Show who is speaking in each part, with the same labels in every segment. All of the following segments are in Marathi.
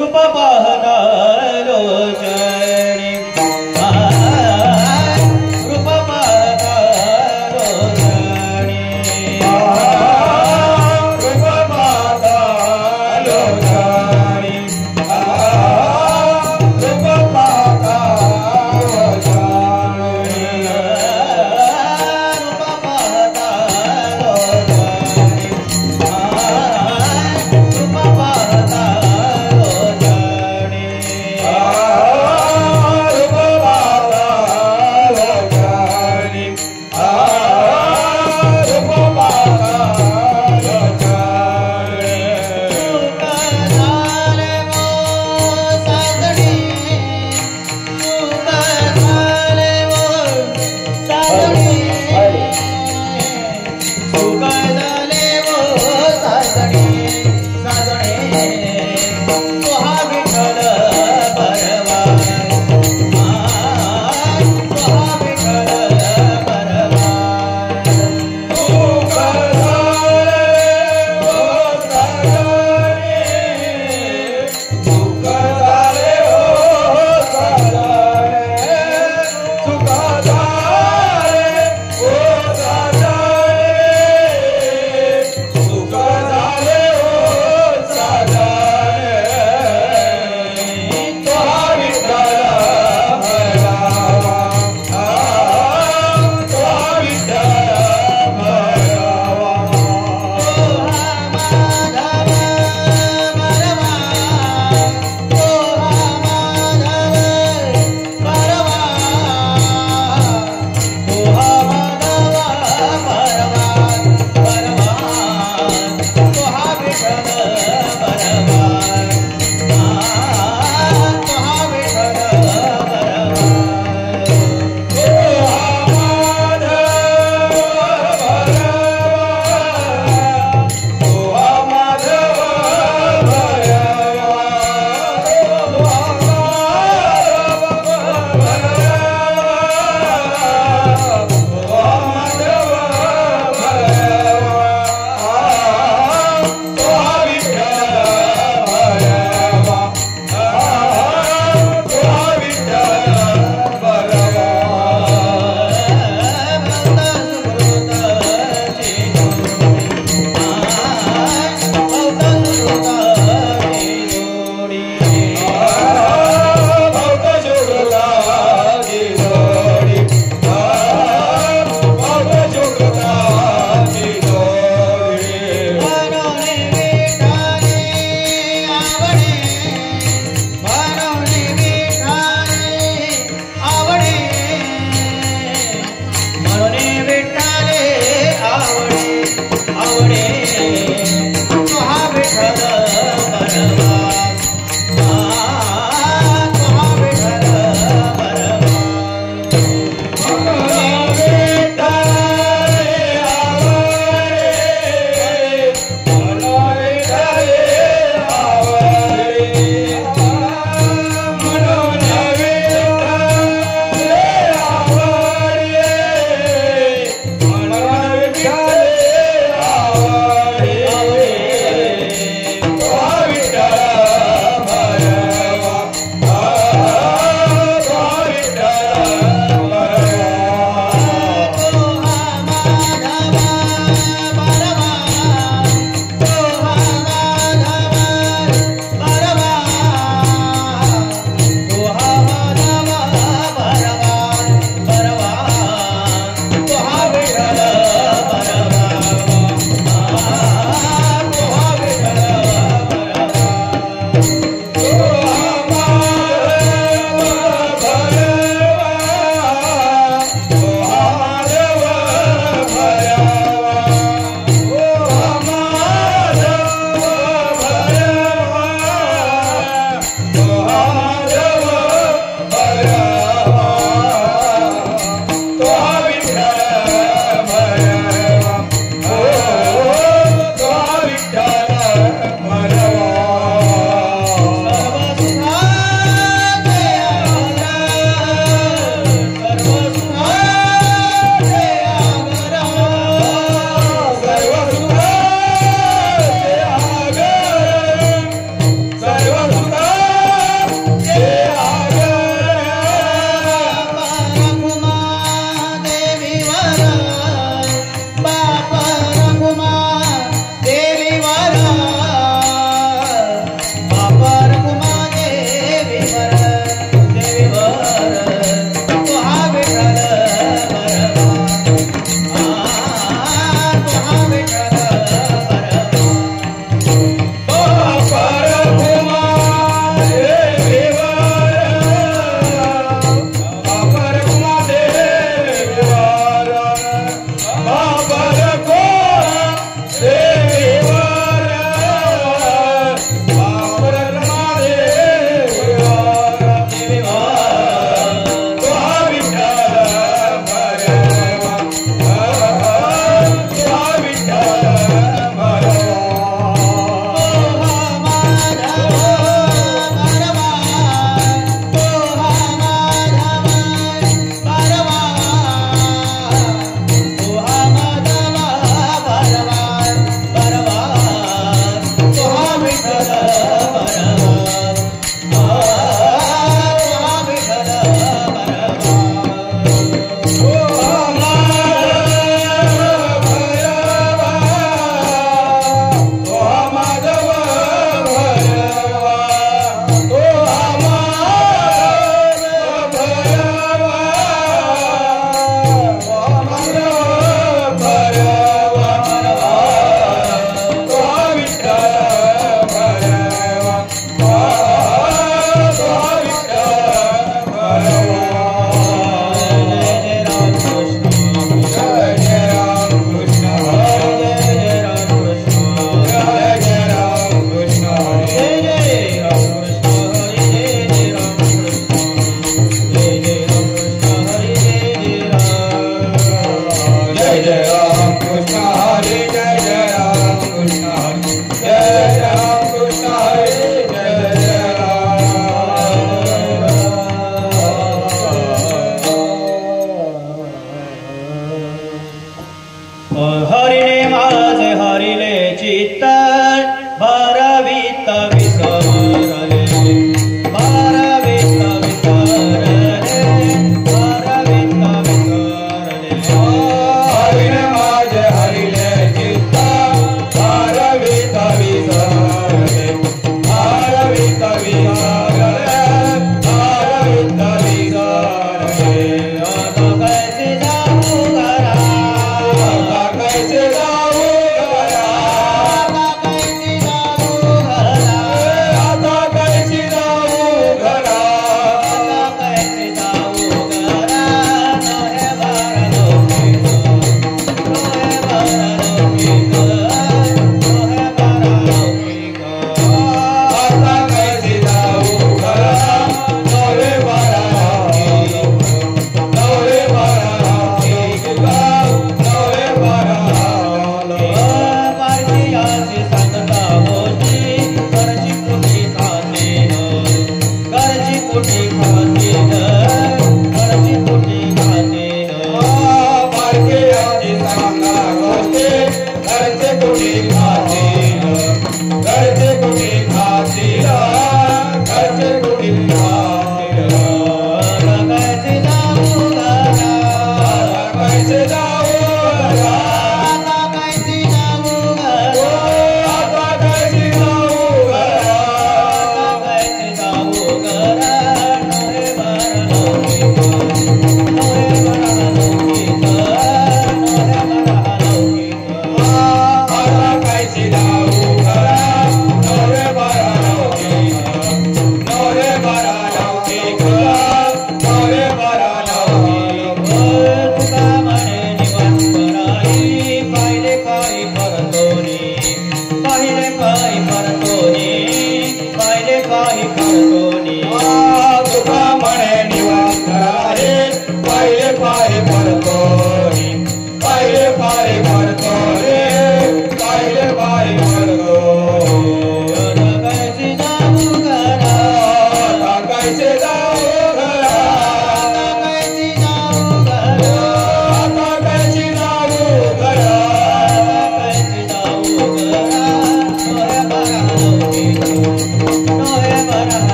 Speaker 1: रूप पाहता लोचणी रूप पाहता लोचणी रूप पाहता लोचणी रूप पाहता लोचणी रूप पाहता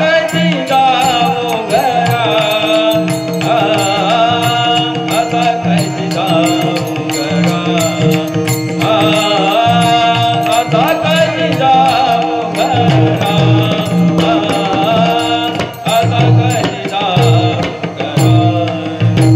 Speaker 1: कधी जाऊ घरा आता कधी जाऊ घरा आता कधी जाऊ घरा आता कधी जाऊ घरा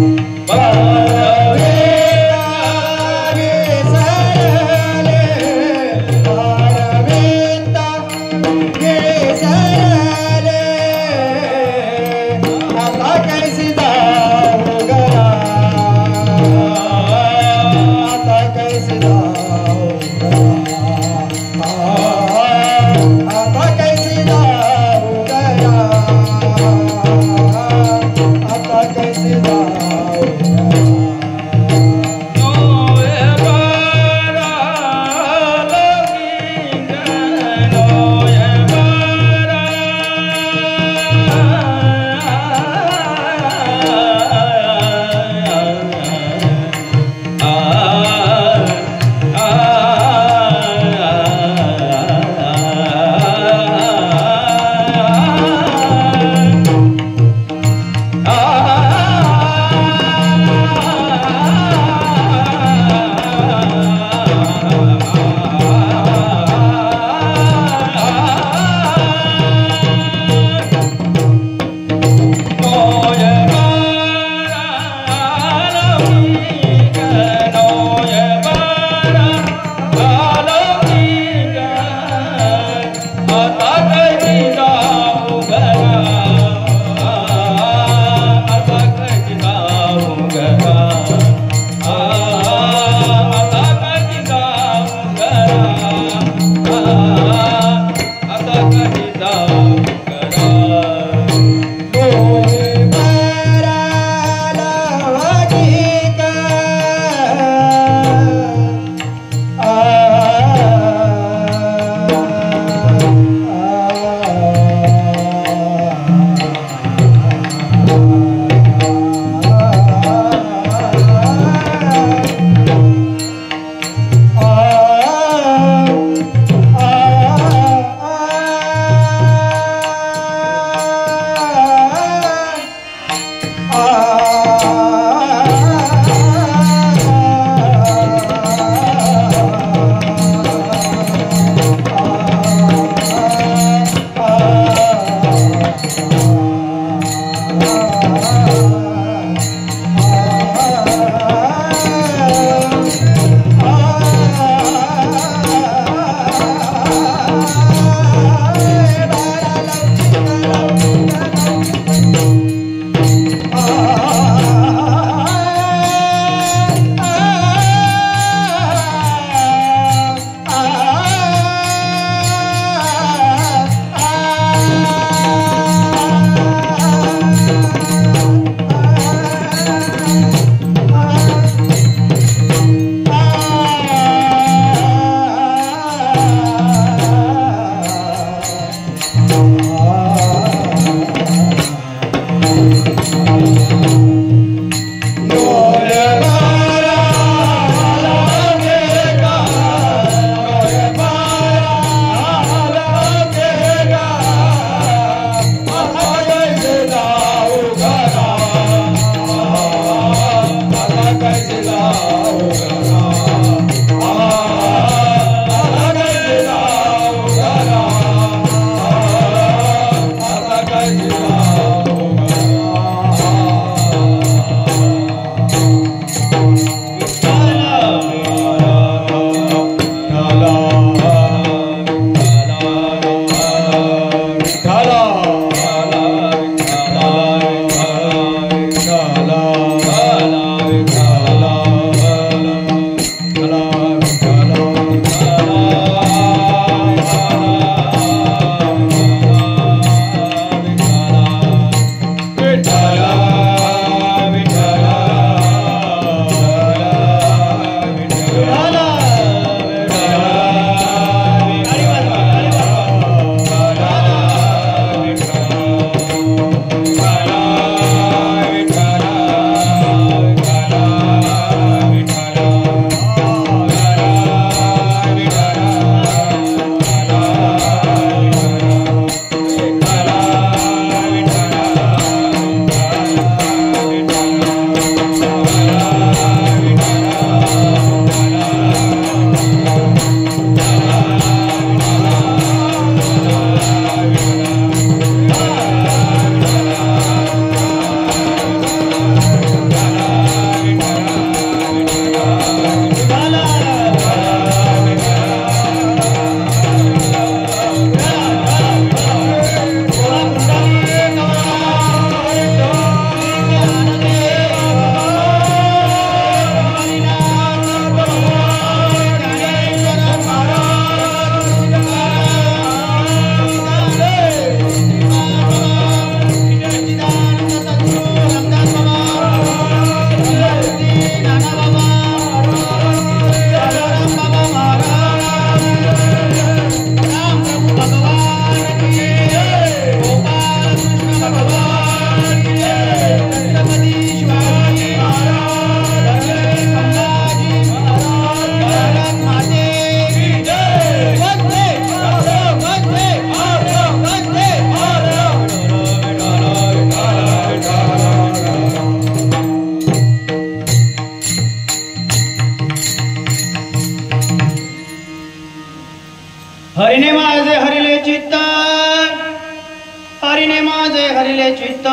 Speaker 2: माझे हरिले चित्त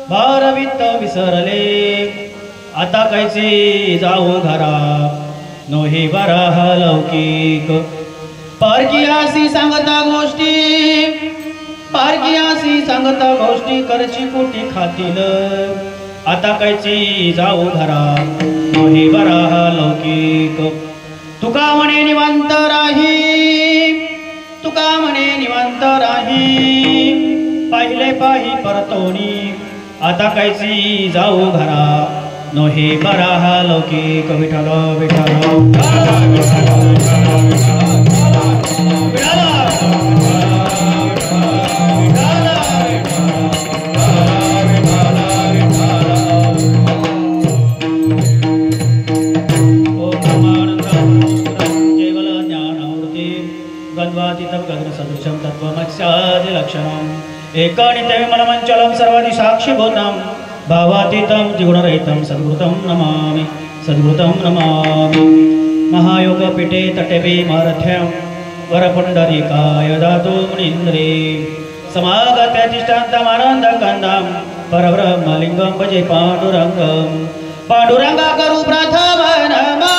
Speaker 2: भारवित विसरले आता कैसे जाऊ घरा नोही बरा लौकिक पारकियासी सांगता गोष्टी करची कोटी खातील आता कैची जाऊ घरा नोही बरा लौकिक तुका म्हणे निवांत राही पाहिले पाही परतोणी आता कैची जाऊ घरा नोही बरा लौकिक विठ्ठल सदृशं तत्त्वमस्यादिलक्षणम् एकनित्यविमलमञ्चलं सर्वादिसाक्षिभूतं भावातीतं त्रिगुणरहितं सद्गुरुतं नमामि महायोगपीठे तटे मारथ्यं वरपुण्डरीकाय दातु मुनीन्द्रे समागत्यातिष्ठान्तमानन्दकन्दं परब्रह्मलिङ्गं भजे पाण्डुरङ्गा करू प्रथम नमः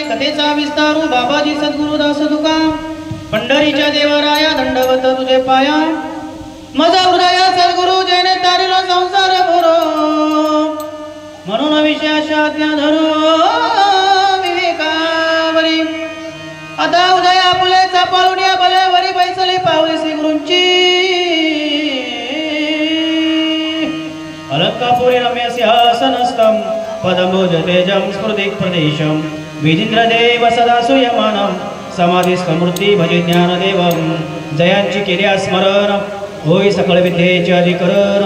Speaker 2: कथेचा विस्तारू बाबाजी सद्गुरुदास तुका पंढरीच्या देवराया दंडवत तुझे पाया माझा हृदया सद्गुरु जेने तारिलो संसार भरो म्हणून विषयाच्या आज्ञा धरो विवेकावरी आता उदया फुलेचा पाळुण्या बल्यावरी बैसले पावली श्री गुरूंची अलंकापुरी रम्य सिंहासनस्थं पदंबोज तेजं स्फुरदिक् प्रदेशं विजिन्द्रदेव सदा सूयमानं समाधिस्कमूर्ती भजे ज्ञानदेवं जयांची केल्या स्मरण होय सकळ विद्येचे अधिकरण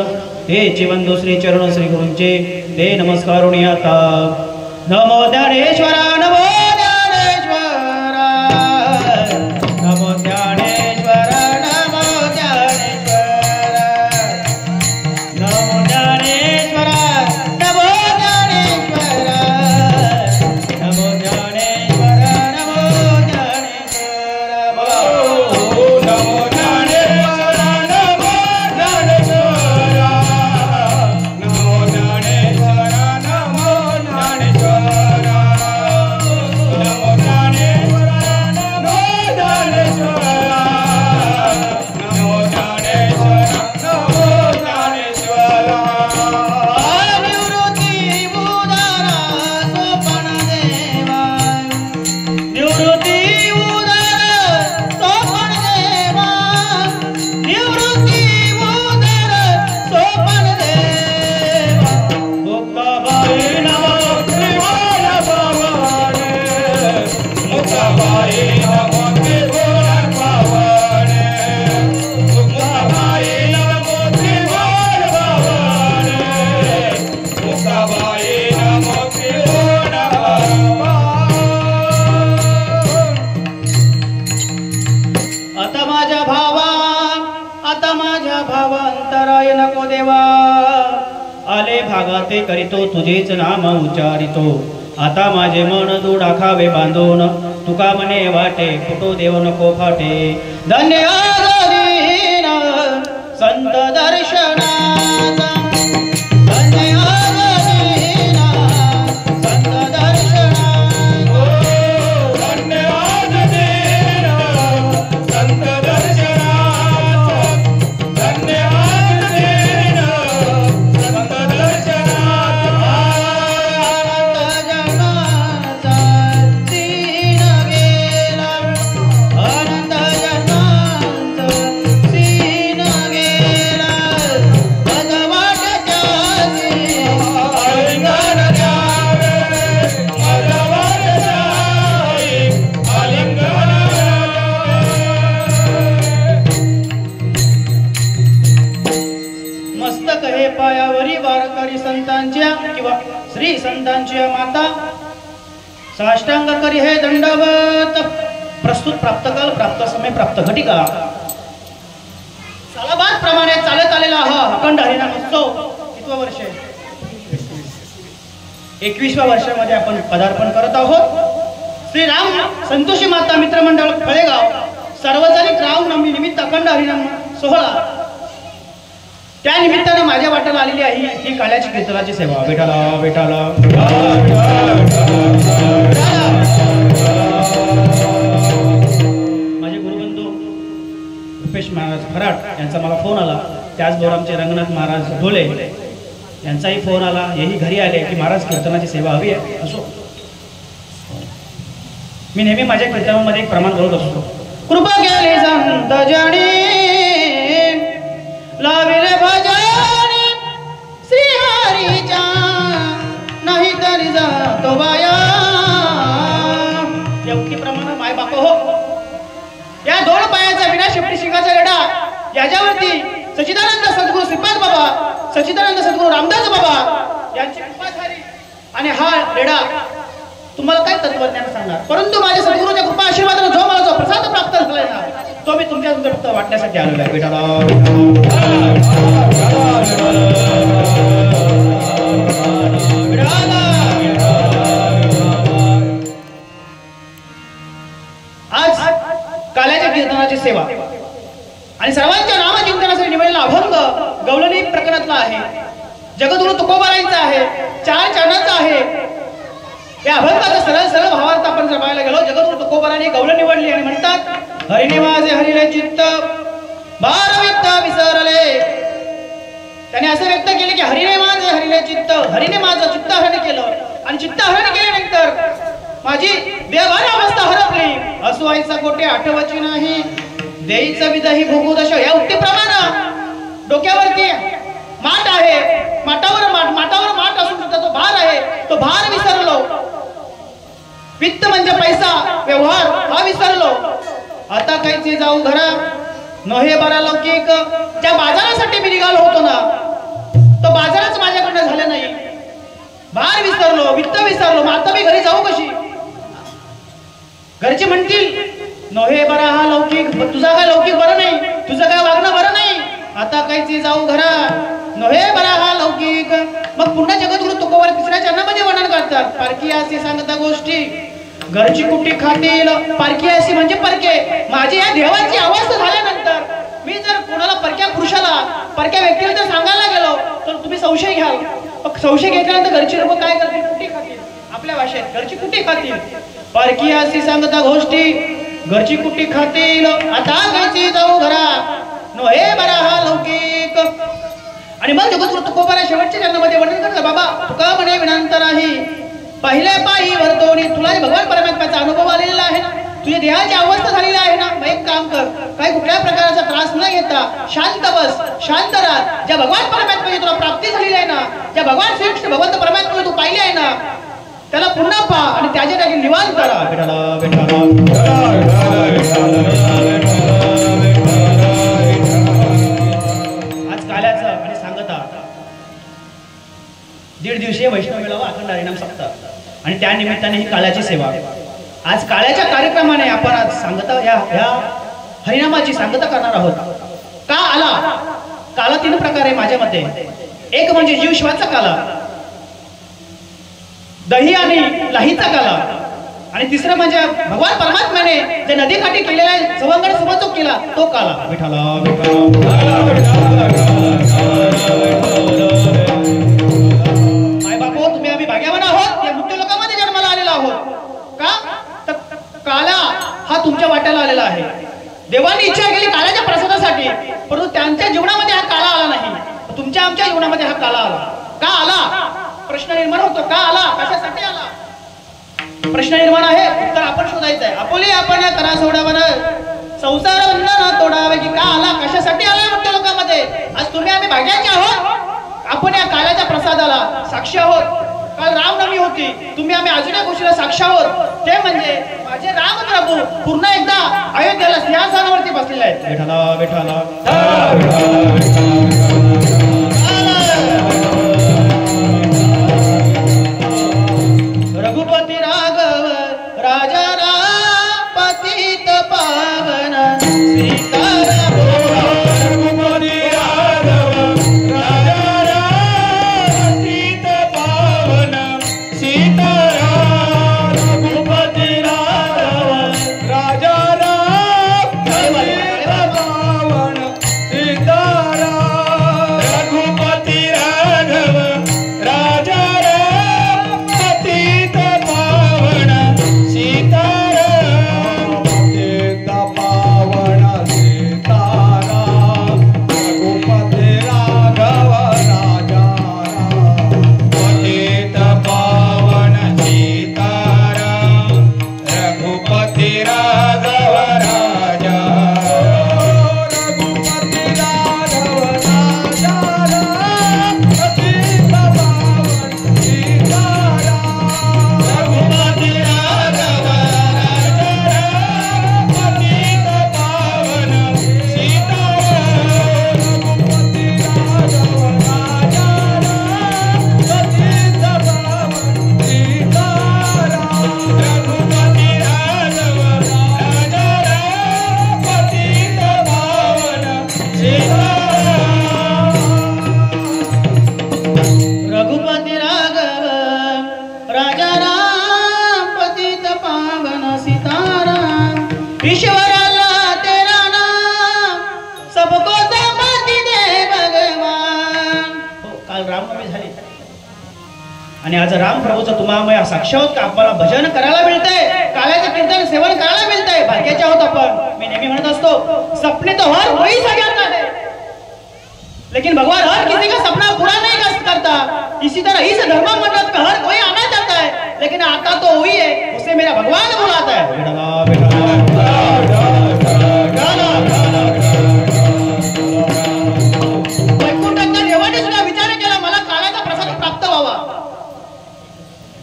Speaker 2: तेचे बंधू श्री चरण श्री गुरूंचे ते नमस्कारुणी आता नमो ज्ञानेश्वरा नमो ज्ञानेश्वरा नमो ज्ञानेश्वरा नमो ज्ञानेश्वरा नमो ज्ञानेश्वरा नमो ज्ञानेश्वरा नमो ज्ञानेश्वरा नमो ज्ञानेश्वरा नमो केव्हा ते करीतो तुझेच नाम उच्चारितो आता माझे मन दूर आखावे बांधून तुका मने वाटे फुटो देव नको फाटे धन्य दीन संत दर्शनाचा श्री संतांच्या माता साष्टांग करी हे दंडवत प्रस्तुत प्राप्त काल प्राप्त समय प्राप्त घटिका सालाबाद प्रमाणे चालत आलेला हा अखंड हरिनाम उत्सव कितवा वर्ष 21व्या वर्षामध्ये आपण पदार्पण करत आहोत। श्री राम संतोषी माता मित्रमंडळ फळेगाव सार्वजनिक रामनवमी निमित्त अखंड हरिनाम सोहळा त्या निमित्ताने माझ्या वाट्याला आलेली आहे ही काल्याची कीर्तनाची सेवा। विठाला विठाला माझे गुरुबंधू रुपेश महाराज खराट यांचा मला फोन आला, त्याचबरोबर आमचे रंगनाथ महाराज ढोले यांचाही फोन आला, हेही घरी आले की महाराज कीर्तनाची सेवा हवी आहे। असो, मी नेहमी माझ्या कीर्तनामध्ये एक प्रमाण बोलत असतो, कृपा केली संत जणी लाविले भजन श्री हरीच्या नाही तरी जातो बाया। या उक्तीप्रमाणे माय बाप हो, या दोन पायाचा विना शेपटी शिंगाचा रेडा याच्यावरती सच्चिदानंद सद्गुरू श्रीपाद बाबा, सच्चिदानंद सद्गुरू रामदास बाबा यांची कृपा झाली आणि हा रेडा तुम्हाला काय तत्वज्ञान सांगणार, परंतु माझ्या सद्गुरूच्या कृपा आशीर्वादाने जो मला जो प्रसाद प्राप्त झालाय ना तो मी तुमच्या फक्त वाटण्यासाठी आलेलो आहे। विठाला आज काल्याच्या कीर्तनाची सेवा आणि सर्वांच्या नामकीर्तनासाठी निवडलेला अभंग गवळणी प्रकरणातला आहे, जगद्गुरु तुकोबारायांचा आहे, चार चरणांचा आहे। या अभंगाचा सरळ सरळ भावार्थ आपण जर पाहायला गेलो, जगद्गुरु तुकोबारायांनी गवळण निवडली आणि म्हणतात, हरिने माझे हरिले चित्त भारवित्त विसरले। त्याने असं व्यक्त केले की हरिने माझे हरिले चित्त, हरिने माझं चित्त हरण केलं आणि चित्त हरण केल्यानंतर माझी देवान अवस्था हरपली, असो आईचा कोटे आठवची नाही, देईचं विदही भोगुदश। या उक्तीप्रमाणे डोक्यावरती माठ आहे, माठावर माठ असून सुद्धा तो भार आहे, तो भार विसरलो। वित्त म्हणजे पैसा व्यवहार हा विसरलो, आता कायचे जाऊ घरा नहे बरा लौकिक। ज्या बाजारासाठी मी निघालो होतो ना तो बाजारच माझ्याकडनं झाला नाही, भार विसरलो, वित्त विसरलो, मग आता मी घरी जाऊ कशी? घरचे म्हणतील नहे बरा हा लौकिक, तुझा काय लौकिक बरं नाही, तुझं काय वागणं बरं नाही, आता कायचे जाऊ घरा नहे बरा हा लौकिक। मग पुन्हा जगद्गुरु तुकोबार तिसऱ्या चरणामध्ये वर्णन करतात, पारखी असे सांगता गोष्टी घरची कुटी खातील, पारखी अशी म्हणजे परके। माझी या देवाची अवस्था झाल्यानंतर मी जर कोणाला परक्या पुरुषाला परक्या व्यक्तीला जर सांगायला गेलो तर तुम्ही संशय घ्याल, संशय घेतल्यानंतर घरची लोक काय करतील, कुटी खातील, आपल्या भाषेत घरची कुटी खातील। पारखी अशी सांगता गोष्टी घरची कुटी खातील, आता घरची जाऊ घरा नहे बरा हा लौकिक। आणि मग जगद्गुरु तुकोबारा शेवटच्या चरणामध्ये वर्णन करतात, बाबा तुका म्हणे विनांतर आहे पहिल्या पायी वर्तवणी, तुला भगवान परमात्म्याचा अनुभव आलेला आहे ना, तुझ्या देहाची अवस्था झालेली आहे ना, मग एक काम कर, काही कुठल्या प्रकारचा त्रास न घेता शांत बस, शांत राहा। ज्या भगवान परमात्म्याची तुला प्राप्ती झालेली आहे ना, ज्या भगवान श्रेष्ठ भगवंत परमात्म्याला तू पाहिले आहे ना, त्याला पुन्हा पहा आणि त्याच्या जागी निवांत करा। आज काल्याचं आणि सांगता 1.5 दिवसीय वैष्णव मेळावा अखंड हरिनाम सप्ताह आणि त्या निमित्ताने ही काल्याची सेवा। आज काल्याच्या कार्यक्रमाने आपण आज सांगता या हरिनामाची सांगता करणार आहोत। का आला? काला 3 प्रकार आहे माझ्या मते, एक म्हणजे जीव शिवाचा काला, दही आणि लाहीचा काला, आणि तिसरं म्हणजे भगवान परमात्म्याने जे नदीकाठी केलेला सवंगड सुबचूक केला तो काला. विठाला माय बापो, तुम्ही आम्ही भाग्यवान आहोत, या मृत्यू लोकांमध्ये जन्माला आलेला आहोत. का तर काला हा तुमच्या वाट्याला आलेला आहे. देवाने इच्छा केली काळाच्या प्रसादासाठी, परंतु त्यांच्या जीवनामध्ये हा काळा आला नाही. तुमच्या आमच्या जीवनामध्ये हा काळा आला. का आला? प्रश्न निर्माण होतो. का आला? कशासाठी आला? प्रश्न निर्माण आहे, उत्तर आपण शोधायचं आहे. आपोली आपण करा सोडावर संसार बंधन तोडावे, की का आला, कशासाठी आला मृत्यू लोकांमध्ये. आज तुम्ही आम्ही भाग्याचे आहोत, आपण या काळाच्या प्रसादाला साक्षी आहोत. काल रामनवमी होती, तुम्ही आम्ही अजून एक गोष्टीला साक्ष आहोत, ते म्हणजे माझे राम प्रभू पुन्हा एकदा अयोध्येला सिंहासनावरती बसलेले आहेत. विठाला विठाला रघुपती राघव राजा राम पतित पावन सीताराम.
Speaker 1: रघुपती राघव राजा राम पतित पावन सीताराम. रघुपती राघव राजा राम पतित पावन सीताराम. रघुपती राघव राजा राम पतित पावन सीताराम. पतित पावन सीताराम. रघुपती राघव राजा राम पतित पावन सीताराम. रघुपती राघव राजा रघुपती राघव राजा राम पतित पावन सीताराम. रघुपती राघव राजा राम पतित पावन सीताराम. रघुपती राघव राजा राम पतित पावन सीताराम. रघुपती राघव राजा राम पतित पावन सीताराम.
Speaker 2: रघुपती राघव राजा राम पतित पावन सीताराम. ईश्वराला तेरा नाम सबको संमती दे भगवान. हो, काल रामनवमी झाली आणि आज राम प्रभूचं तुम्हाला साक्ष आहोत का आपल्याला भजन करायला मिळतंय, काल्याचं कीर्तन सेवन करायला मिळतंय. भाग्याचे आहोत आपण. मी नेहमी म्हणत असतो, सपने तो हर कोई सजाता है, लेकिन भगवान हर किसी का सपना पूरा नहीं कर करता. इसी तरह इस धर्म मंडल में हर कोई आना चाहता है, लेकिन आता तो वही है, उसे मेरा भगवान बुलाता है. वैकुंठाच्या देवाने सुद्धा विचार केला मला काळाचा प्रसाद प्राप्त व्हावा.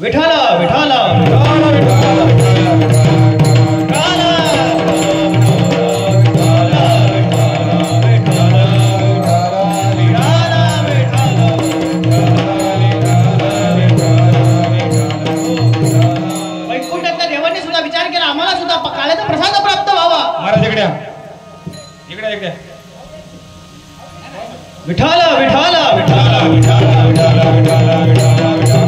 Speaker 2: विठाला विठाला वैकुंठाच्या देवाने सुद्धा विचार केला आम्हाला सुद्धा काळाचा प्रसाद प्राप्त व्हावा.
Speaker 1: महाराज इकडे इकडे इकडे.
Speaker 2: विठाला विठाला
Speaker 1: विठाला विठाला विठाला विठाला विठाला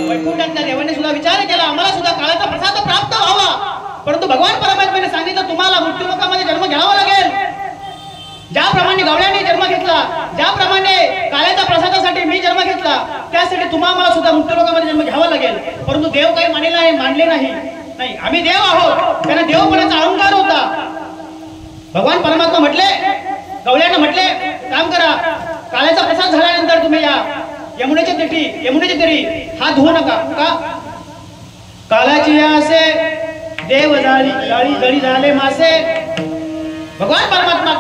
Speaker 2: वैकुंठाच्या देवाने सुद्धा विचार केला आम्हाला सुद्धा काळाचा प्रसाद प्राप्त व्हावा. परंतु भगवान परमात्म्याने सांगितलं तुम्हाला मृत्यू लोकांमध्ये जन्म घ्यावा लागेल. ज्याप्रमाणे गवळ्याने जन्म घेतला, ज्याप्रमाणे काळाच्या प्रसादासाठी मी जन्म घेतला, त्यासाठी तुम्हाला सुद्धा मृत्यू लोकांमध्ये जन्म घ्यावा लागेल. परंतु देव काही मानले नाही. आम्ही देव आहोत, त्यांना देवपणाचा अहंकार होता. भगवान परमात्मा म्हटले, गवळ्यानं म्हटले, काम करा, काळाचा प्रसाद झाल्यानंतर तुम्ही या यमुनेच्या तरी हात धुवू नका. का? काळाची आसे देव जळी झाले मासे. भगवान परमात्मा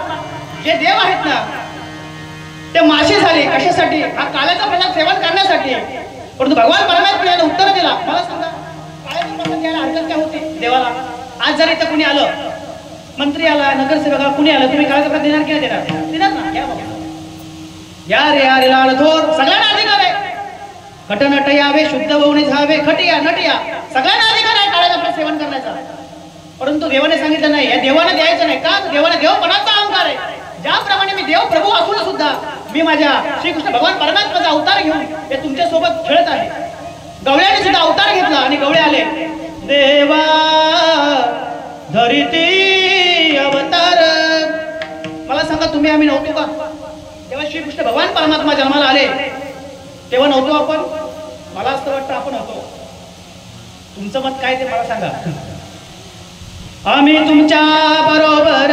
Speaker 2: जे देव आहेत ना ते मासे झाले. कशासाठी? हा काळाचा प्रसाद सेवन करण्यासाठी. परंतु भगवान परमात्म्याने उत्तर दिला, मला सांगा काळाचा प्रसाद घ्यायला हरकत काय होती देवाला? आज जर इथं कुणी आलं, मंत्री आला, नगरसेवक आला, कुणी आलं, तुम्ही काळाचा प्रसाद देणार की नाही देणार? देणार ना. या बाबा, या रे या रे लाल थोर, सगळ्यांना अधिकार आहे. खटनट यावे, शुद्ध होऊन जावे, खटिया नटिया, सगळ्यांना अधिकार आहे काळाचा प्रसाद सेवन करण्याचा. परंतु देवाने सांगितलं नाही, या देवाने द्यायचं नाही. का? देवाने देवपणाचा अहंकार आहे. ज्याप्रमाणे मी देव प्रभू असून सुद्धा मी माझ्या श्रीकृष्ण भगवान परमात्म्याचा अवतार घेऊन हे तुमच्या सोबत खेळत आहे. गवळ्याने सुद्धा अवतार घेतला आणि गवळे आले. देवा धरिती अवतार. मला सांगा तुम्ही आम्ही नव्हतो का? तेव्हा श्रीकृष्ण भगवान परमात्मा जन्माला आले तेव्हा नव्हतो आपण? मला असं वाटतं आपण होतो. तुमचं मत काय ते मला सांगा. आम्ही तुमच्या बरोबर,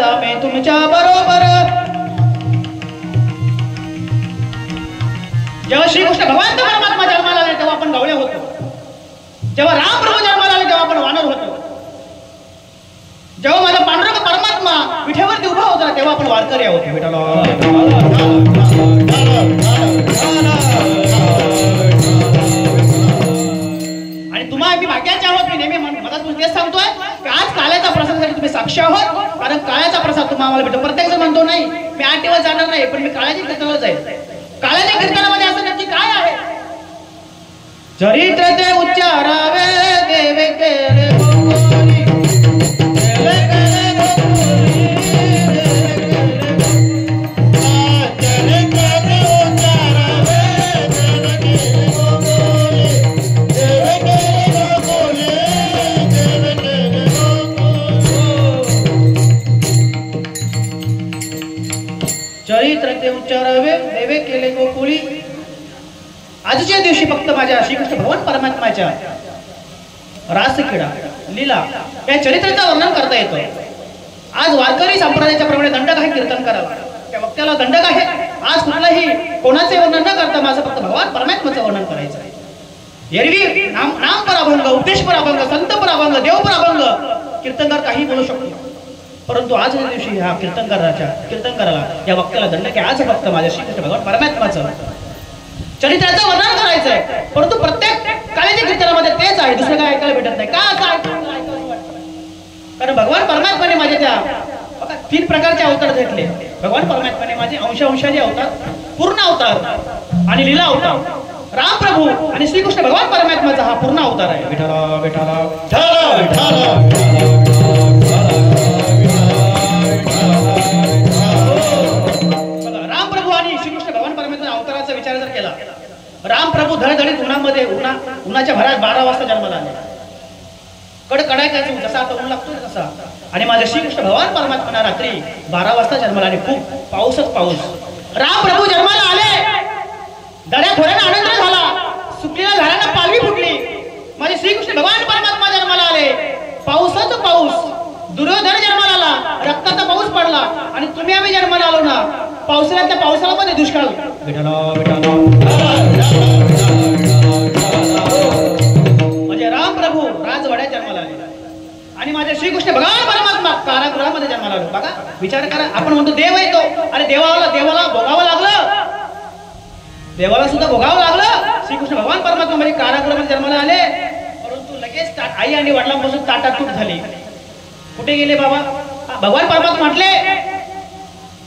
Speaker 2: आम्ही तुमच्या बरोबर. जेव्हा श्रीकृष्ण भगवान परमात्मा जन्माला आले तेव्हा आपण गवळे होतो. जेव्हा राम प्रभू जन्माला आले तेव्हा आपण वानर होतो. जेव्हा माझा पांडुरंग परमात्मा विठेवरती उभा होता तेव्हा आपण वारकरी होतो. आणि तुम्हाला मी भाग्याचे आहोत. मी नेहमी मला तुम्ही तेच सांगतोय की आज काळ्याचा प्रसादासाठी तुम्ही साक्ष आहोत. कारण काळ्याचा प्रसाद तुम्हाला भेटतो. प्रत्येक जण म्हणतो नाही मी 8 दिवस जाणार नाही, पण मी काळ्याच्या कीर्तनाला जाईल. काळ्याच्या कीर्तनामध्ये असं नक्की काय आहे? चरित्र ते उच्चारावे देवे केले गोकुळी. चरित्र ते उच्चारावे देवे केले गोकुळी. आजच्या दिवशी फक्त माझ्या श्रीकृष्ण भगवान परमात्म्याच्या रासक्रीडा लीला या चरित्राचं वर्णन करता येतं. आज वारकरी संप्रदायाच्या प्रमाणे दंडक आहे कीर्तन करावं. त्या वक्त्याला दंडक आहे. आज कुठलाही कोणाचे वर्णन न करता माझं फक्त भगवान परमात्म्याचं वर्णन करायचं आहे. एरवी नाम पराभंग, उपदेश पराभंग, संत पराभंग, देव पराभंग कीर्तनकार काही बोलू शकतो. परंतु आज या दिवशी ह्या कीर्तनकाराला या वक्त्याला दंडक आहे. आज फक्त माझ्या श्रीकृष्ण भगवान परमात्म्याचं चरित्राचं वर्णन करायचं आहे. परंतु प्रत्येक काळ्याच्या कीर्तनामध्ये तेच आहे, दुसरं काय ऐकायला भेटत नाही. का असं ऐकायला? कारण भगवान परमात्म्याने माझ्या त्या 3 प्रकारचे अवतार घेतले. भगवान परमात्म्याने माझे अंशांशाचे अवतार, पूर्ण अवतार आणि लीला अवतार. राम प्रभू आणि श्रीकृष्ण भगवान परमात्म्याचा हा पूर्ण अवतार आहे. विठाला विठाला विठाला विठाला. राम प्रभू आणि श्रीकृष्ण भगवान परमात्म्याच्या अवताराचा विचार जर केला, राम प्रभू धडधडीत उन्हामध्ये उन्हाच्या भरात 12 वाजता जन्माला आले. कडकडायचं जसा आता ऊन लागतो तसा. आणि माझ्या श्रीकृष्ण भगवान परमात्मा रात्री 12 वाजता जन्माला आले. खूप पाऊसच पाऊस. राम प्रभू जन्माला आले. दऱ्या खोऱ्याने आनंद झाला. सुकलेल्या झाडांना पालवी फुटली. माझे श्रीकृष्ण भगवान परमात्मा जन्माला आले. पाऊसच पाऊस. दुर्योधन जन्माला आला. रक्ताचा पाऊस पडला. आणि तुम्ही आम्ही जन्माला आलो ना, पावसाळ्यातल्या पावसाला पण दुष्काळ. म्हणजे राम प्रभू राजवाड्यात जन्माला आले आणि माझे श्रीकृष्ण भगवान परमात्मा कारागृहामध्ये जन्माला आलो. बघा विचार करा. आपण म्हणतो देव येतो. अरे देवाला भोगावं लागलं. देवाला सुद्धा भोगावं लागलं. श्रीकृष्ण भगवान परमात्मा म्हणजे कारागृहामध्ये जन्माला आले. परंतु लगेच आई आणि वडिलांपासून ताटातूट झाली. कुठे गेले बाबा? भगवान परमात्मा म्हटले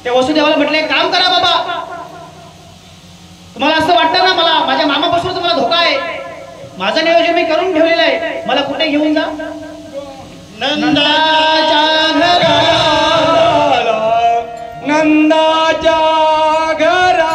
Speaker 2: ते वसुदेवाला म्हटले काम करा बाबा. तुम्हाला असं वाटतं ना मला माझ्या मामापासून तुम्हाला धोका आहे. माझं नियोजन मी करून ठेवलेलं आहे. मला कुठे घेऊन जा? नंदाच्या घराला, नंदाच्या घराला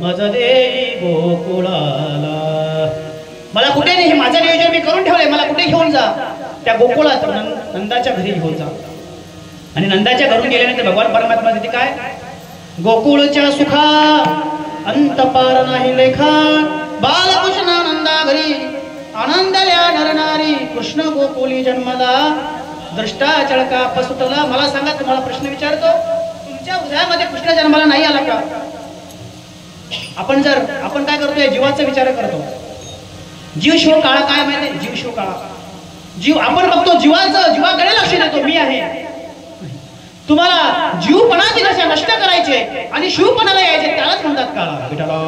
Speaker 2: मदने गोकुळाला, मदने त्या गोकुळात नंदाच्या घरी घेऊन जा. आणि नंदाच्या घरून गेल्यानंतर भगवान परमात्मा तिथे काय? गोकुळच्या सुखा अंत पार नाही लेखा. बालकृष्ण नंदा घरी आनंदल्या नरनारी. कृष्ण गोकुली जन्मला दृष्टा चळका पसुतला. मला सांगा, तुम्हाला प्रश्न विचारतो, तुमच्या हृदयामध्ये कृष्ण जन्माला नाही आला का? आपण काय करतोय, जीवाचा विचार करतो. जीव शिव काळा काय माहिती, जीव शिव काळा. जीव आपण बघतो, जीवाकडे लक्ष देतो, मी आहे. तुम्हाला जीवपणाची दशा नष्ट करायचे आणि शिवपणाला यायचे, त्यालाच म्हणतात काळा. विठाला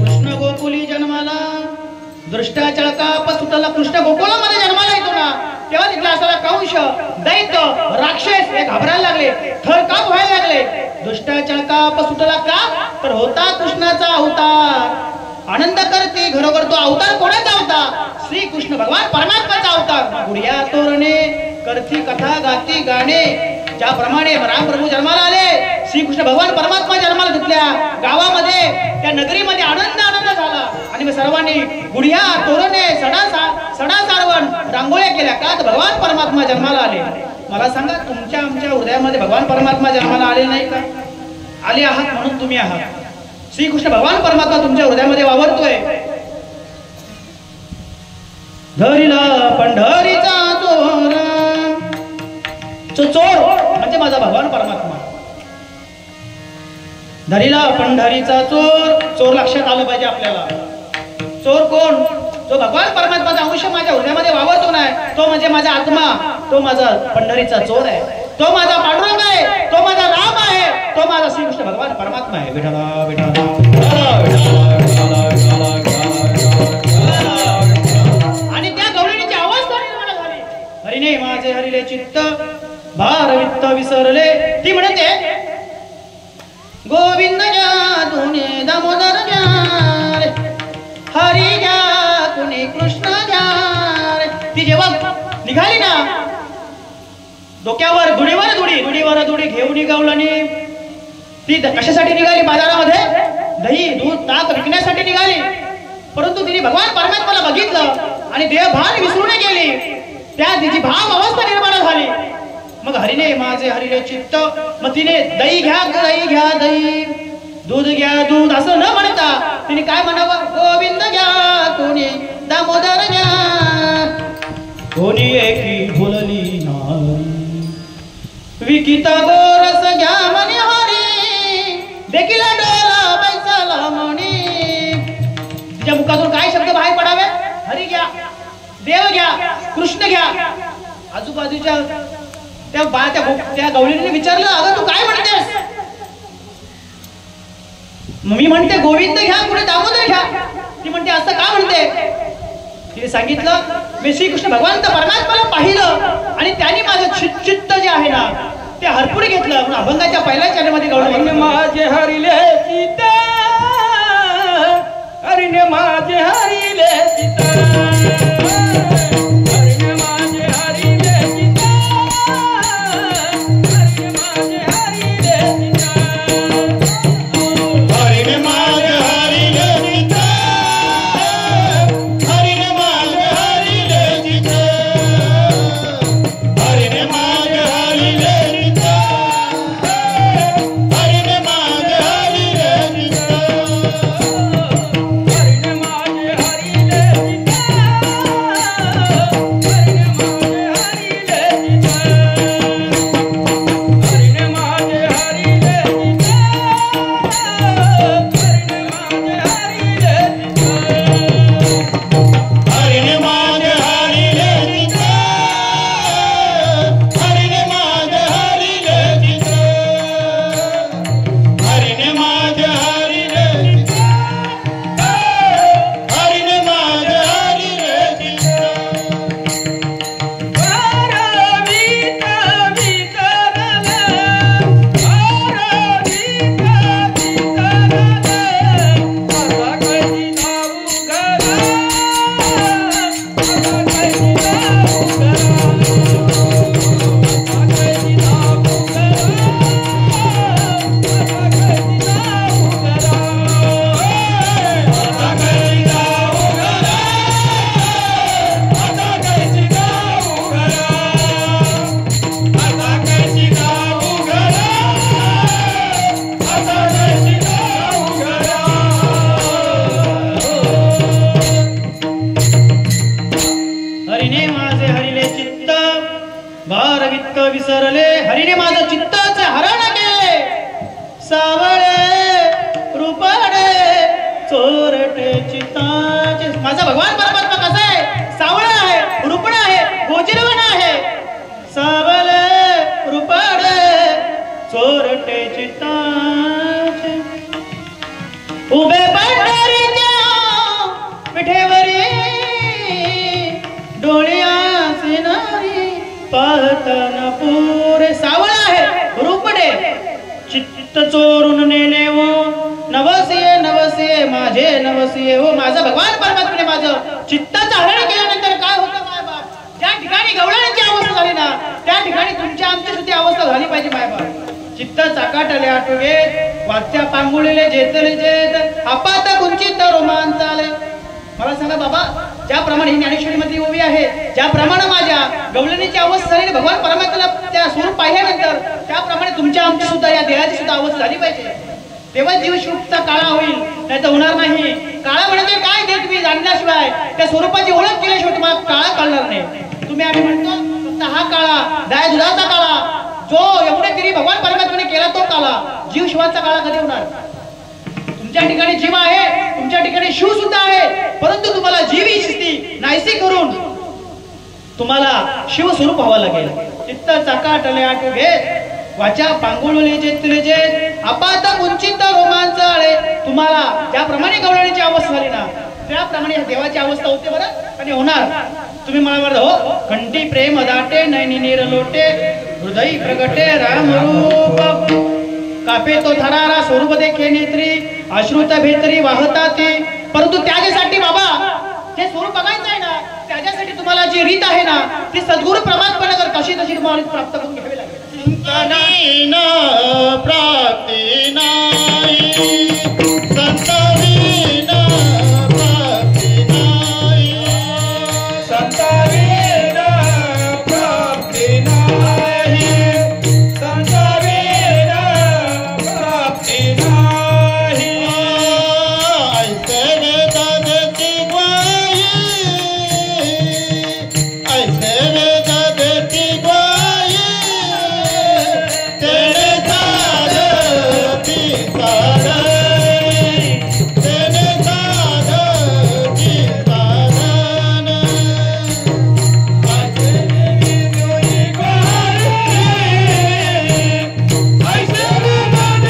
Speaker 2: कृष्ण गोकुली जन्माला दृष्टाचळका पसुटला. कृष्ण गोकुळामध्ये जन्माला येतो ना, तेव्हा तिथला असलेला कंश, दैत्य, राक्षस हे घाबरायला लागले, थरकाप व्हायला लागले. दृष्टाचळका पसुटला का, तर होता कृष्णाचा अवतार. आनंद करते घरोघर तो अवतार कोणाचा अवतार, श्री कृष्ण भगवान परमात्माचा अवतार. गुढिया तोरणे करती कथा गाती गाणे. ज्याप्रमाणे रामप्रभू जन्माला आले, श्रीकृष्ण भगवान परमात्मा जन्माला घेतल्या, गावामध्ये त्या नगरीमध्ये आनंद झाला आणि सर्वांनी गुढिया तोरणे सडा सारवण रांगोळ्या केल्या. का, तर भगवान परमात्मा जन्माला आले. मला सांगा, तुमच्या आमच्या हृदयामध्ये भगवान परमात्मा जन्माला आले नाही का? आले आहात म्हणून तुम्ही आहात. श्रीकृष्ण भगवान परमात्मा तुमच्या हृदयामध्ये वावरतोय. धरिला पंढरीचा चोर म्हणजे माझा भगवान परमात्मा. धरिला पंढरीचा चोर लक्षात आलं पाहिजे आपल्याला. चोर कोण? जो भगवान परमात्माचा अंश माझ्या हृदयामध्ये वावरतो नाही, तो म्हणजे माझा आत्मा, तो माझा पंढरीचा चोर आहे, तो माझा पांडुरंग आहे, तो माझा राम आहे, तो माझा श्रीकृष्ण भगवान परमात्मा आहे. विठाला विठाला. आणि त्या गवळणीची अवस्था निर्माण झाली. हरिने माझे हरिले चित्त भार वित्त विसरले. ती म्हणते, गोविंद घ्या तुने दामोदर घ्या, हरी घ्या कुणी कृष्ण घ्या. ती जेव्हा निघाली ना, डोक्यावर दुडीवर दुडी घेऊन गवळणी. ती कशासाठी निघाली? बाजारामध्ये दही दूध ताक विकण्यासाठी निघाली. परंतु तिने भगवान परमात्माला बघितलं आणि देहभान विसरून गेली. त्या तिची भाव अवस्था निर्माण झाली. मग हरिने माझे हरिले चित्त. मग तिने दही घ्या दही, दूध घ्या दूध असं न म्हणता तिने काय म्हणावं? गोविंद घ्या कोणी दामोदर घ्या, कोणी एकी भुलली नारी, विकिता गोरस घ्या म्हणे हरी, देखील डोला बैसाला म्हणे. तिच्या मुखातून काय शब्द बाहेर पडावे? हरी घ्या, देव घ्या, कृष्ण घ्या. आजूबाजूच्या त्या गवळीने विचारलं, अगं तू काय म्हणतेस? मी म्हणते गोविंद घ्या कुठे दामोदर घ्या. ती म्हणते असं का म्हणते? तिने सांगितलं, मी श्रीकृष्ण भगवान परमात्माला पाहिलं आणि त्यांनी माझं चित्त जे आहे ना ते हरपून घेतलं. म्हणून अभंगाच्या पहिल्या चरणामध्ये गवळणी
Speaker 1: माझे हरिले चित्त, हरिने माझे हरिले चित्त.
Speaker 2: चित्ताचे माझा भगवान परमात्मा कसा आहे सावळा आहे रुपण आहे गोजिरवण आहे सावळ रुपण चोरटे चित्ताचे उभे पंढरीच्या विठेवरी डोळ्या सिनारी पाहताना पुरे सावळ आहे रुपडे चित्त चोरून नेले वो नवसिये नवसिये माझे नवसिये हो माझा भगवान परमात्म्याने माझं चित्ताचं हरण केल्यानंतर काय होतं माय बाप ज्या ठिकाणी गवळणाची अवस्था झाली ना त्या ठिकाणी तुमच्या आमची सुद्धा अवस्था झाली पाहिजे माय बाप चित्त चाकाटले आटुगे वाच्या पांगुळले जेतले जेत आपात कुंचित रोमांच आले मला सांगा बाबा ज्याप्रमाणे ही ज्ञानेश्वरी मध्ये उभी आहे ज्याप्रमाणे माझ्या गवळणीची अवस्था झाली भगवान परमात्म्याला त्या स्वरूप पाहिल्यानंतर त्याप्रमाणे तुमच्या आमची सुद्धा या देहाची सुद्धा अवस्था झाली पाहिजे तेव्हा जीवशुद्धता काळा होईल नाही तर होणार नाही काळा म्हणजे काय ते तुम्ही जाणल्याशिवाय त्या स्वरूपाची ओळख केल्याशिवाय तुम्हाला काळा कळणार नाही तुम्ही आम्ही म्हणतो फक्त हा काळा गाय दुधाचा काळा जो एवढे तरी भगवान परमात्म्याने केला तो काळा जीव शिवाचा काळा कधी होणार तुमच्या ठिकाणी जीव आहे तुमच्या ठिकाणी शिव सुद्धा आहे परंतु तुम्हाला जीव ही शिस्ती नाहीसी करून तुम्हाला शिव स्वरूप व्हावं लागेल चित्त चाकाटले आटुगे वाचा पांगुळले जेतले जे आपात कुंचित रोमांच आळे तुम्हाला ज्याप्रमाणे गवळणीची अवस्था झाली ना त्याप्रमाणे देवाची अवस्था होते बरं आणि होणार तुम्ही मला म्हणता हो कंठी प्रेम दाटे नैनी नीर लोटे हृदय प्रगटे राम रूप कापे तो थरारा स्वरूप देखे नेत्री अश्रुत भेतरी वाहता ते परंतु त्याच्यासाठी बाबा ते स्वरूप बघायचं आहे ना त्याच्यासाठी तुम्हाला जी रीत आहे ना ती सद्गुरु प्रमाणपणे कशी तशी तुम्हाला प्राप्त करून घ्यावी लागेल
Speaker 3: संतानीना प्राप्ती नाही संतानीना प्राप्ती नाही
Speaker 1: संतावीना प्राप्ती नाही संतावीना प्राप्ती नाही
Speaker 3: ऐसे वेदांती ग्वाही ऐसे वेदांती ग्वाही तेरे दाद पितारण तेरे दाद पितारण
Speaker 1: ऐसे वेदांती ग्वाही ऐसे वेदांती ग्वाही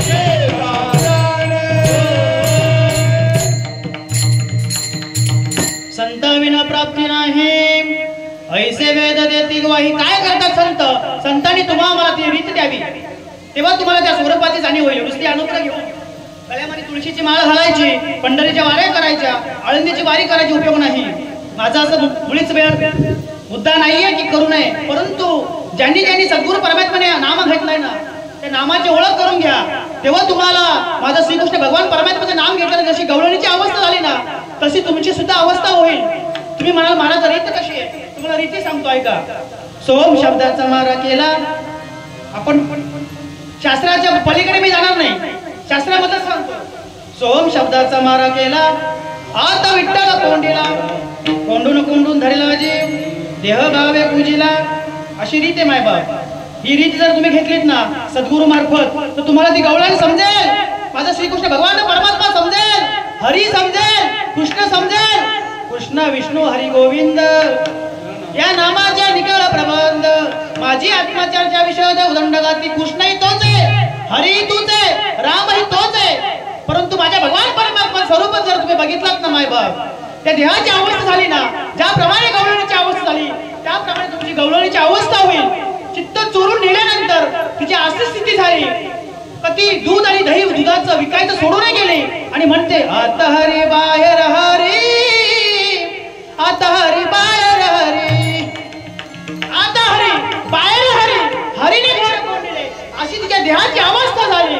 Speaker 1: तेरे दाद
Speaker 2: संताविना प्राप्ती नाही ऐसे वेद देती ग्वाही काय करतात संत संतांनी तुम्हाला मला ती रीत द्यावी तेव्हा तुम्हाला त्या स्वरूपाची जाणीव होईल नुसती अनुग्रह घेऊन गळ्यामध्ये तुळशीची माळ घालायची पंढरीच्या वाऱ्या करायच्या आळंदीची वारी करायची उपयोग नाही माझा असं मुळीच वेळ मुद्दा नाहीये की करू नये परंतु ज्यांनी ज्यांनी सद्गुरु परमात्म्याने नाम घेतलंय ना त्या नामाची ओळख करून घ्या तेव्हा तुम्हाला माझा श्रीकृष्ण भगवान परमात्म्याचं नाम घेतलं जशी गवळणीची अवस्था झाली ना तशी तुमची सुद्धा अवस्था होईल तुम्ही म्हणाल महाराज रीत कशी आहे तुम्हाला रीती सांगतो ऐका सोम शब्दाचा मारा केला आपण शास्त्राच्या पलीकडे मी जाणार नाही शास्त्राबद्दल सांगतो सोम शब्दाचा मारा केला आता विठ्ठल कोंडीला कोंडून कोंडून धरला जीव देह भावे पूजिला अशी रीत आहे मायबाप ही रीत जर तुम्ही घेतलीत ना सद्गुरु मार्फत तर तुम्हाला ती गवळण समजेल माझा श्रीकृष्ण भगवान परमात्मा समजेल हरी समजेल कृष्ण समजेल कृष्ण विष्णू हरी गोविंद या नामाच्या निकळ प्रबंध माझी आत्मचर्चा विषय उदंडगाती कृष्णही तोच आहे हरी तूच आहे रामही तोच आहे परंतु माझ्या भगवान परमात्मा स्वरूप जर तुम्ही बघितलात ना मायबाप त्या देहाची अवस्था झाली ना ज्याप्रमाणे गवळणीची अवस्था झाली त्याप्रमाणे तुमची गवळणीची अवस्था होईल चित्त चोरून नेल्यानंतर तिची अशी स्थिती झाली ती दूध आणि दही दुधाचं विकायचं सोडून गेले आणि म्हणते आता हरी बाहेर हरी आता हरी बाहेर हरी आता हरी बाहेर हरी हरीने घर कोंडले अशी तिच्या देहाची अवस्था झाली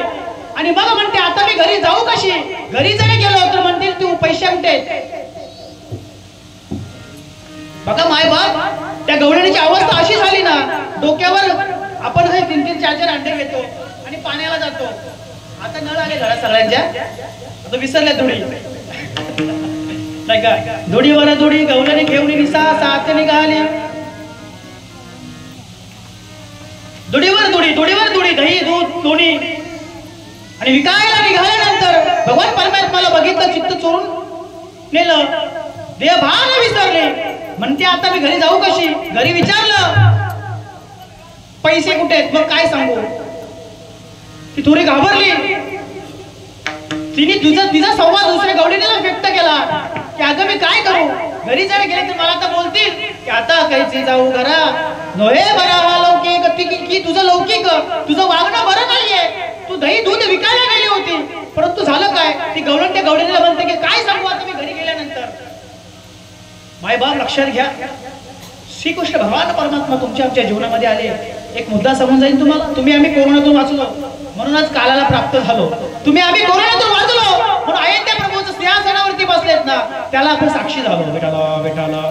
Speaker 2: आणि मग म्हणते आता मी घरी जाऊ कशी घरी जरी गेलो तर म्हणतील तू पैसे कुठे बघा माय बाप त्या गवळणीची अवस्था अशी झाली ना डोक्यावर आपण हे 3-3 4-4 अंडे घेतो आणि पाण्याला जातो आता नळ आले घरात सगळ्यांच्या आता विसरल्या धुडी नाही का धुडीवर धुडी गवळणी घेऊन निसा साथ निघाली दुडीवर दुडी दही दूध दोन्ही आणि विकायला निघाल्यानंतर भगवान परमात्माला बघितलं, चित्त चोरून नेलं, देह भान विसरले. म्हणते आता मी घरी जाऊ कशी? घरी विचारलं पैसे कुठे आहेत? मग काय सांगू? ती थोडी घाबरली. तिने तिचा संवाद दुसऱ्या गवळीला व्यक्त केला की अगं मी काय करू? घरी जर गेले तर मला आता बोलतील की आता काहीच जाऊ घरा नोहे बरा लौकिक की तुझं लौकिक, तुझं वागणं बरं नाहीये, तू दही दूध विकायला गेली होती. परंतु झालं काय? ती गवळण त्या गवळीला म्हणते की काय सांगू आता मी घरी गेल्यानंतर? मायबाप लक्षात घ्या, श्रीकृष्ण भगवान परमात्मा तुमच्या आमच्या जीवनामध्ये आले. एक मुद्दा समजून जाईल तुम्हाला. तुम्ही आम्ही कोरोनातून वाचलो म्हणूनच कालाला प्राप्त झालो. तुम्ही आम्ही कोरोनातून वाचलो म्हणून अयोध्या प्रभूचं सिंहासनावरती बसलेत ना, त्याला आपण साक्षी झालो. विठाला विठाला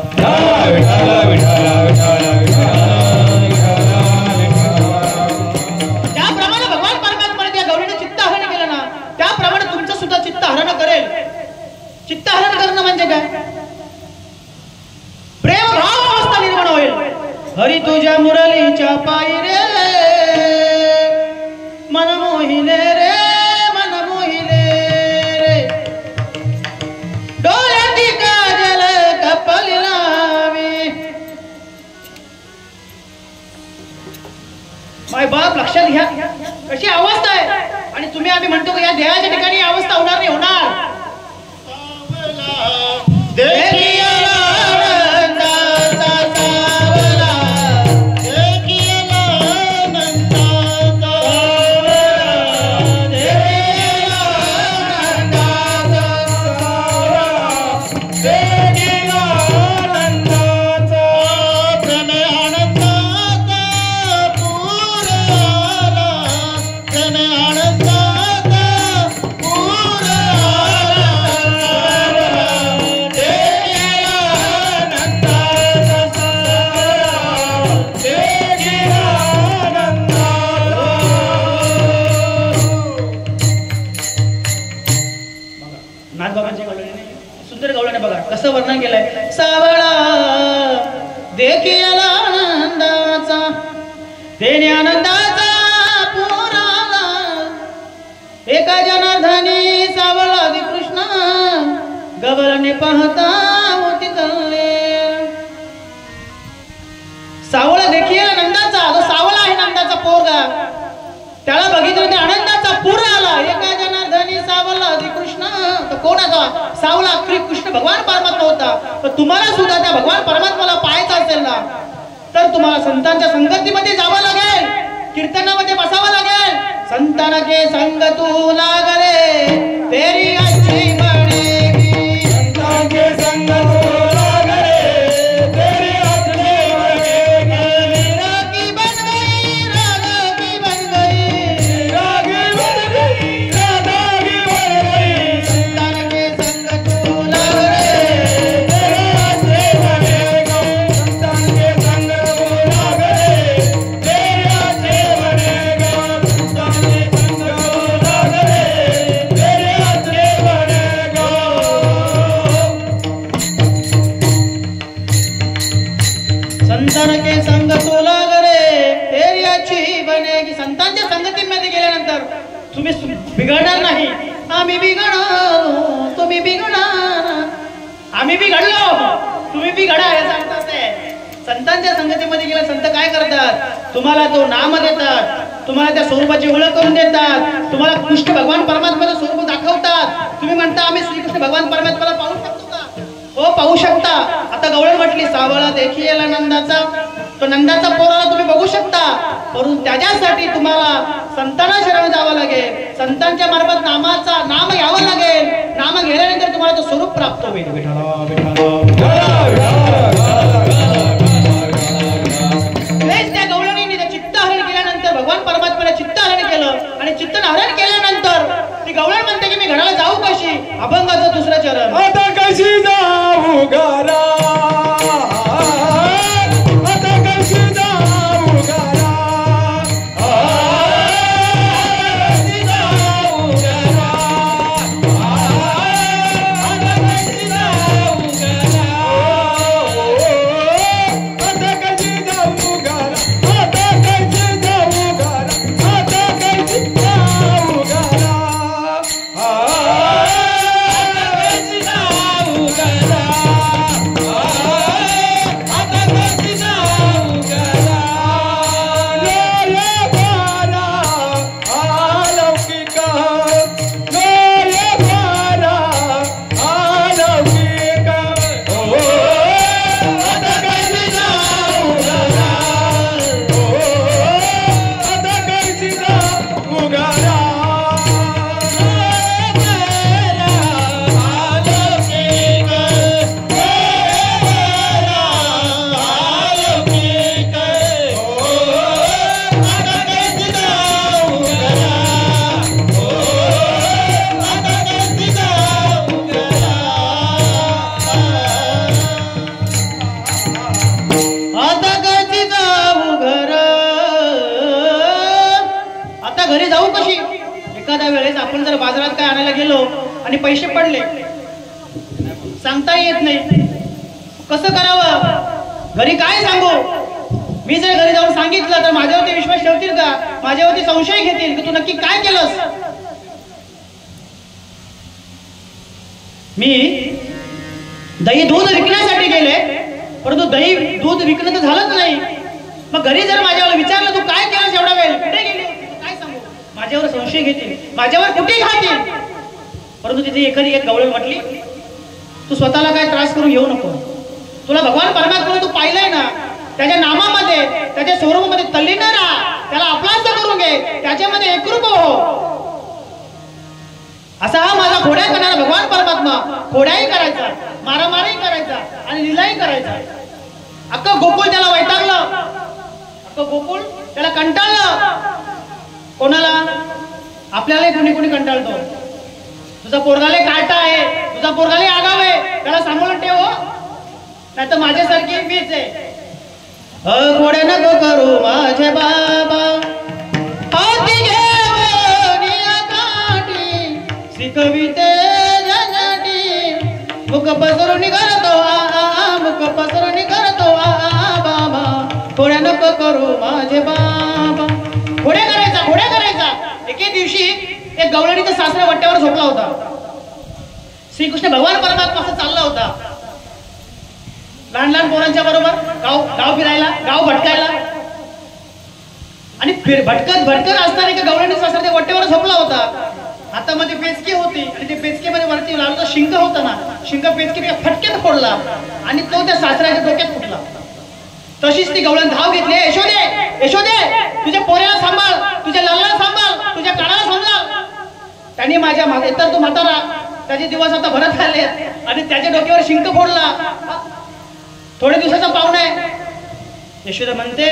Speaker 2: त्याप्रमाणे भगवान परमात्माने त्या गौरीने चित्तहरण केलं ना, त्याप्रमाणे तुमचं सुद्धा चित्तहरण करेल. चित्तहरण करणं म्हणजे काय? प्रेम भाव अवस्था निर्माण होईल. हरी तुझ्या मुरलीच्या पायी रे मन मोहिले रे, मन मोहिले रे, डोळ्याची काजल कपाली लावी. माय बाप लक्षात घ्या कशी अवस्था आहे. आणि तुम्ही आम्ही म्हणतो की या देहाच्या ठिकाणी अवस्था होणार नाही. होणार सुंदर गवळ्याने बघा कसं वर्णन केलंय. सावळा देखियाला आनंदाचा, देणे आनंदाचा पुराला, एका जनार्दनी सावळा कृष्ण गवळणे पाहता होती चालले. सावळा देखियाला नंदाचा, जो सावळा आहे नंदाचा पोरगा, त्याला बघितलं ते आनंदाचा पूर आला. एका जनार्दनी सावळा कृष्ण, तर कोणाचा? सावळा कृष्ण भगवान परमात्मा होता. तर तुम्हाला सुद्धा त्या भगवान परमात्माला पाहायचं असेल ना, तर तुम्हाला संतांच्या संगतीमध्ये जावं लागेल, कीर्तनामध्ये बसावं लागेल. संतान के संग तू लागले तेरी अच्छी बनेगी,
Speaker 1: संतान के संग तू लागले तेरी अच्छी बनेगी.
Speaker 2: रागी बन गई रागी बन गई,
Speaker 1: रागी बन गई रागी बन गई.
Speaker 2: संतान के संग तू लागले
Speaker 1: तेरी अच्छी बनेगा. संतान के संग तू लागले तेरी अच्छी बनेगा. संतान के संग तू लागले तेरी अच्छी बनेगा.
Speaker 2: संतान के संग तू लागले तेरी अच्छी बनेगी. संतांच्या संगतीमध्ये गेल्यानंतर तुम्ही बिघडणार नाही. आम्ही बिघडलो तुम्ही बिघडणार, आम्ही बिघडलो तुम्ही बिघडा हे सांगतात ते. संतांच्या संगतीमध्ये गेला संत काय करतात? तुम्हाला तो नाम देतात, तुम्हाला त्या स्वरूपाची ओळख करून देतात, तुम्हाला कृष्ण भगवान परमात्म्याचं स्वरूप दाखवतात. तुम्ही म्हणता आम्ही श्रीकृष्ण भगवान परमात्म्याला पाहू शकतो का? हो पाहू शकता. आता गवळण म्हटली सावळा देखियाला नंदाचा, तो नंदाचा पोराला तुम्ही बघू शकता. परंतु त्याच्यासाठी तुम्हाला संतांना शरण जावं लागेल. संतांच्या मार्फत नामाचा नाम घ्यावं लागेल. नाम घेतल्यानंतर तुम्हाला तो स्वरूप प्राप्त होईल. विठाला त्या गवळणीने त्या चित्तहरण केल्यानंतर भगवान परमात्म्याने चित्तहरण केलं आणि चित्तहरण केल्यानंतर ती गवळण म्हणते की मी घराला जाऊ कशी? अभंगाचं दुसरं चरण.
Speaker 1: आता कशी जाऊ घरा, आता कशी जाऊ घरा, कशी जाऊ घरा, आता कशी जाऊ घरा.
Speaker 2: वेळेस आपण जर बाजारात काय आणायला गेलो आणि पैसे पडले, सांगता येत नाही कसं करावं, घरी काय सांगू. मी जर घरी जाऊन सांगितलं तर माझ्यावरती विश्वास ठेवतील का, माझ्यावरती संशय घेतील की तू नक्की काय केलंस. मी दही दूध विकण्यासाठी गेले, परंतु दही दूध विकणं तर झालंच नाही. मग घरी जर माझ्यावर विचारलं तू काय केलंस एवढा वेळ, कुठे गेली, काय सांगू, माझ्यावर संशय घेतील, माझ्यावर कुठे घातील. परंतु तिथे एखादी एक गवळण म्हटली, तू स्वतःला काय त्रास करून घेऊ नको. तुला भगवान परमात्मा तू पाहिलंय ना, त्याच्या नामामध्ये त्याच्या स्वरूपामध्ये तल्लीन राहा, त्याला आपलाच करून घे, त्याच्यामध्ये एकरूप हो. असा हा माझा खोड्या करणारा भगवान परमात्मा खोड्याही करायचा, मारामारी करायचा आणि लीलाही करायचा. अख्खं गोकुळ त्याला वैतागलं, अख्खं गोकुळ त्याला कंटाळलं. कोणाला, आपल्याला कोणी कोणी कंटाळतो. तुझा पोरगाले काटा आहे, तुझा पोरगाले आगाव आहे, त्याला सांभाळून ठेव, नाही तर माझ्यासारखी मीच आहे. खोड्या नको करू माझे बाबा, हाती घेऊन काठी, शिकविते जनाटी, मुख पसरून करतो मुख पसरून करतो बाबा, खोड्या नको करू माझे बाबा. खोड्या करायचा, खोड्या करायचा. एके दिवशी एक गवळणीचा सासरा वट्ट्यावर झोपला होता. श्रीकृष्ण भगवान परमात्मा असं चालला होता लहान लहान पोरांच्या बरोबर गाव फिरायला, गाव भटकायला. आणि भटकत भटकत असताना एका गवळणीचा सासरा त्या वट्ट्यावर झोपला होता. हातामध्ये पेचकी होती आणि ते पेचकीमध्ये वरती लावलेला शिंक होता ना, शिंक पेचकी फटक्यात फोडला आणि तो त्या सासऱ्याच्या डोक्यात फुटला. तशीच ती गवळण धाव घेतली, यशोदे यशोदे, तुझ्या पोऱ्याला सांभाळ, तुझ्या लालाला सांभाळ, तुझ्या काळाला सांभाळ. त्याने माझ्या मागे तर तो म्हातारा, त्याचे दिवस आता भरत आले आणि त्याच्या डोक्यावर शिंक फोडला. थोड्या दिवसाचा पाहुणा आहे. यशोदा म्हणते,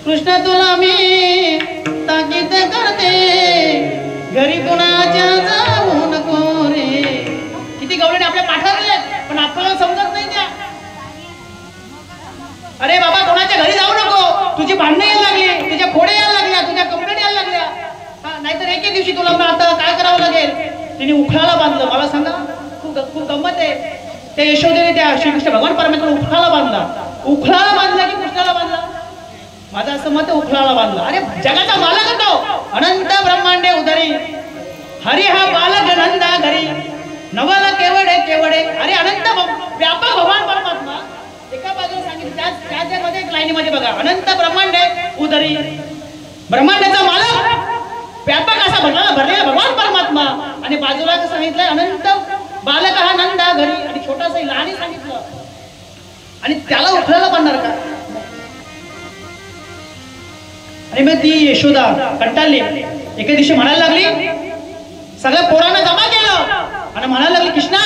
Speaker 2: कृष्ण तुला मी ताकीद करते, घरी कुणाच्या जाऊ नको रे. किती गवळणी आपल्या पाठवले पण आपल्याला समजत नाही त्या. अरे बाबा, कोणाच्या घरी जाऊ नको, तुझी भांडणं यायला लागली, तुझ्या खोडे यायला लागल्या, तुझ्या कंप्लेंट यायला लागल्या, नाहीतर एके दिवशी तुला आता काय करावं लागेल. तिने उखळाला बांधलं. मला सांगा, खूप गंमत आहे. त्या यशोदेने त्या श्रीकृष्ण भगवान परमेश्वर उखळाला बांधला. उखळाला बांधला की कृष्णाला बांधला? माझं असं मत आहे, उखळाला बांधला. अरे जगाचा मालक होतो, अनंत ब्रह्मांडे उदरी, हरी हा बालक नंदा घरी, नवल केवडे केवडे. अरे अनंत व्यापक भगवान परमात्मा एका बाजूला सांगितलं, त्याच्यामध्ये एक लाईनीमध्ये बघा, अनंत ब्रह्मांडे उदरी, ब्रह्मांडाचा मालक व्यापक असा भरलेला भगवान परमात्मा. आणि बाजूला कसं सांगितलं, अनंत बालक हा नंदा घरी, आणि छोटासा लहान सांगितलं. आणि त्याला उठवायला बांधणार का? आणि मग ती यशोदा कंटाळली. एके दिवशी म्हणायला लागली, सगळ्या पोरांना जमा केलं आणि म्हणायला लागली, कृष्णा